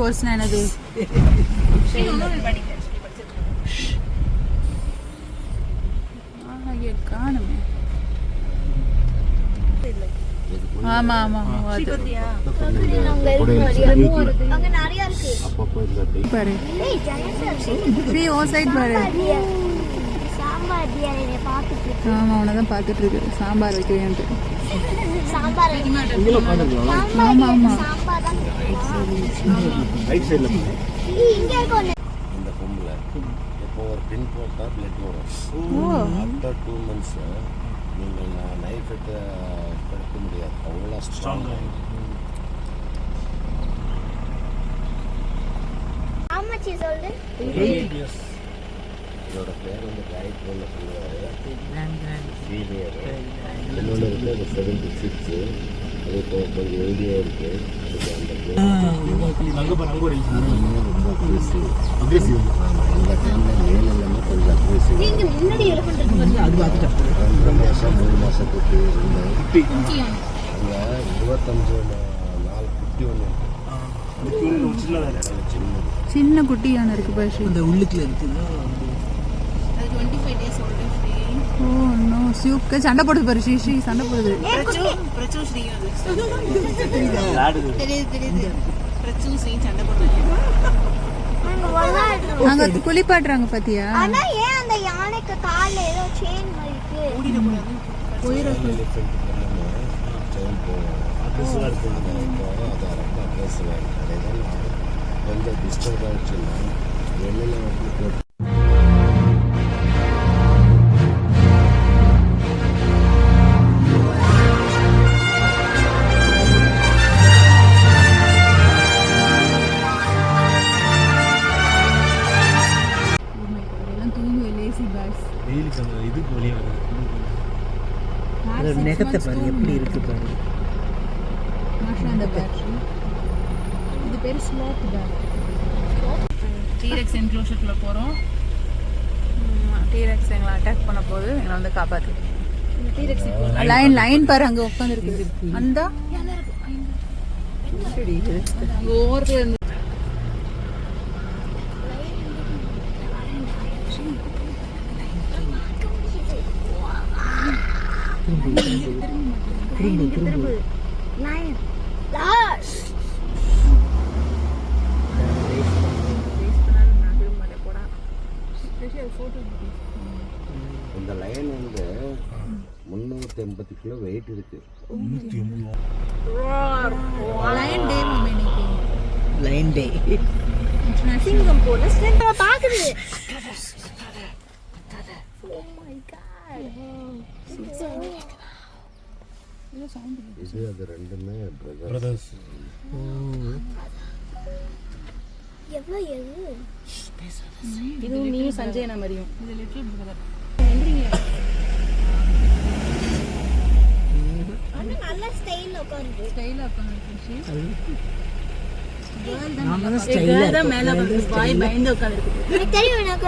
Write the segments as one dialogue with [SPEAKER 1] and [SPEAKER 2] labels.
[SPEAKER 1] கோர்ஸ்னா என்னது? காணுமே. ஆமா ஆமா பாரு ஓ சைட் பாரு. ஆமா அவனதான் பாத்துட்டு இருக்கு சாம்பார் வைக்கிறேன்ட்டு. ஆமா ஆமா
[SPEAKER 2] இந்த பொம்பளை இப்போ ஒரு பின் போட்டா பிளட் வரும். ஆஃப்டர் 2 months நீங்கள் நைஃப் எடுக்க முடியாது, அவ்வளோ ஸ்ட்ராங். இதோட பேர் வந்து ரைட் ஒன்று சொல்லுவார் சீனியர். இன்னொன்று இருக்குது அது 76. அது இப்போ கொஞ்சம் ஹெல்தியாக இருக்குது. அதுக்கு அந்த ரொம்ப அக்ரெசிவ். ஆமாம் இந்த டைமில் மேல் எல்லாமே கொஞ்சம் அக்ரெசிவ். 2 மாதம் 3 மாதத்துக்கு அங்கே 25 4 குட்டி ஒன்று இருக்குது.
[SPEAKER 1] சின்ன குட்டி யானை இருக்கு பாஷி.
[SPEAKER 3] இந்த உள்ளுக்குள்ள இருக்குல்ல
[SPEAKER 4] அது 25 days old.
[SPEAKER 1] ஓ நோ சியூக்கு சண்டை போடுது பாரு. ஸ்ரீ சண்டை போடுது.
[SPEAKER 4] பிரச்சு ஸ்ரீ அது தெரியுது. பிரச்சு ஸ்ரீ சண்டை போடுறாங்க.
[SPEAKER 1] அங்க குளிப்பாட்டுறாங்க பாத்தியா?
[SPEAKER 5] ஆனா ஏன் அந்த யானைக்கு கால்ல ஏதோ செயின் மாதிரி இருக்கு?
[SPEAKER 4] ஓடிட கூடாது.
[SPEAKER 2] செயின் போகும். அக்ரெசிவாக இருக்குது. அது ரொம்ப அக்ரெசிவாக இருக்குது. அதே தான் கொஞ்சம் டிஸ்டர்ப் ஆகிடுச்சுன்னா வெளியில் வந்து போட்டு
[SPEAKER 3] நெகத்தை பாரு எப்படி இருக்கு பாரு.
[SPEAKER 1] இது பேர் ஸ்லோத் பேக்.
[SPEAKER 4] டீரெக்ஸ் என்க்ளோஷருக்குள்ள போறோம்.
[SPEAKER 1] டீரெக்ஸ் எங்களை அட்டாக் பண்ண போது எங்களை வந்து காப்பாத்து.
[SPEAKER 4] டீரெக்ஸ்
[SPEAKER 1] லைன் பாரு அங்க உட்கார்ந்து இருக்கு. அந்த
[SPEAKER 4] ஓவர்ல இருந்து
[SPEAKER 3] திரும்ப
[SPEAKER 5] லயன்
[SPEAKER 2] இந்த லைன் வந்து 380 கிலோ வெயிட் இருக்கு.
[SPEAKER 1] லைன் டே மம்மி இன்னைக்கு.
[SPEAKER 3] லைன் டே
[SPEAKER 5] சிங்கம் போல ஸ்ட்ரென்த்தா பாக்குது. Oh my god.
[SPEAKER 2] இது அது ரெண்டுமே பிரதர்ஸ்.
[SPEAKER 5] எவ்வளவு எது
[SPEAKER 4] இது நீயும் சஞ்சயனா மாதிரியும். இது லிட்டில் பிரதர்.
[SPEAKER 5] அண்ணா நல்ல ஸ்டைல்ல உட்காருது.
[SPEAKER 4] ஸ்டைலா உட்கார்ந்திருக்கீங்க.
[SPEAKER 3] நாம ஸ்டைலா
[SPEAKER 4] தான் மேல பாய் பயந்து உட்கார்ந்திருக்கு.
[SPEAKER 5] எனக்கு தெரியும் எனக்கு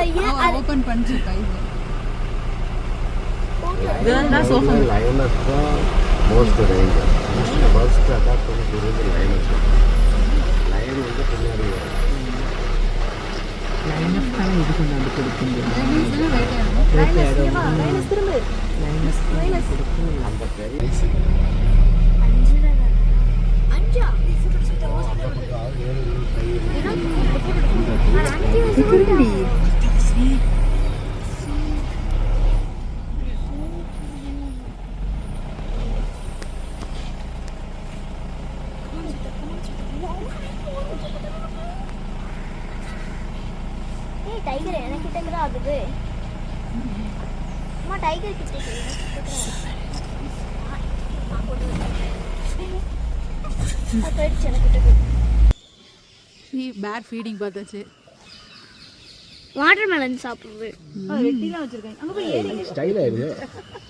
[SPEAKER 1] ஓபன் பண்ணி பாய்.
[SPEAKER 4] கேர்ள் தான் சோஃபா.
[SPEAKER 2] லைனஸ் தான் மோஸ்ட் டேஞ்சர். ஃபர்ஸ்ட் அட்டாக் பண்ணி போகிறது லைனஸ். லைன் வந்து பின்னாடி
[SPEAKER 3] லைனஸ் தான் இது கொண்டாந்து கொடுக்குங்க.
[SPEAKER 5] லைனஸ் திரும்ப லைனஸ்
[SPEAKER 2] அந்த பெரிய
[SPEAKER 5] 5 டைகர் எனக்கிட்ட கூட ஆகுது. அம்மா டைகர் கிட்ட
[SPEAKER 1] பேர் ஃபீடிங் பார்த்தாச்சு.
[SPEAKER 5] வாட்டர் மெலன் சாப்பிடுது.
[SPEAKER 4] வெட்டிலாம் வச்சிருக்காங்க. அங்க போய் ஏறி
[SPEAKER 2] ஸ்டைல் ஆயிடுது.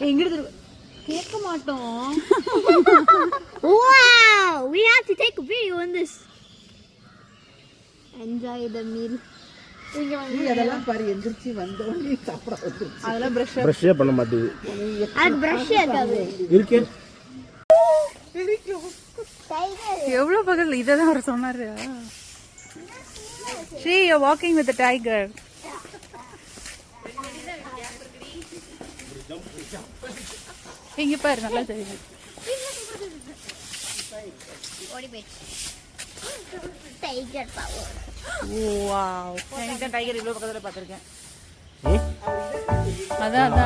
[SPEAKER 4] எங்க இருந்து கேட்க மாட்டோம்.
[SPEAKER 5] Wow, we have to take a video on this. Enjoy the meal.
[SPEAKER 3] அதெல்லாம் பாரு எந்திரிச்சு வந்தோடனே சாப்பிட வந்துருச்சு.
[SPEAKER 4] அதெல்லாம்
[SPEAKER 2] பிரஷ்ஷே பண்ண மாட்டேங்குது.
[SPEAKER 5] அது பிரஷ் ஆகாது.
[SPEAKER 2] இருக்கே
[SPEAKER 1] எவ்வளவு பகல் இதை தான் அவர் சொன்னாரு. She, you're walking with the tiger. இங்க பாரு நல்லா தெரியுது.
[SPEAKER 5] ஓடி போயிடுச்சு. Tiger power.
[SPEAKER 4] வாவ் நான் டைகர் இவ்வளோ பக்கத்தில் பார்த்துருக்கேன்.
[SPEAKER 1] அதான்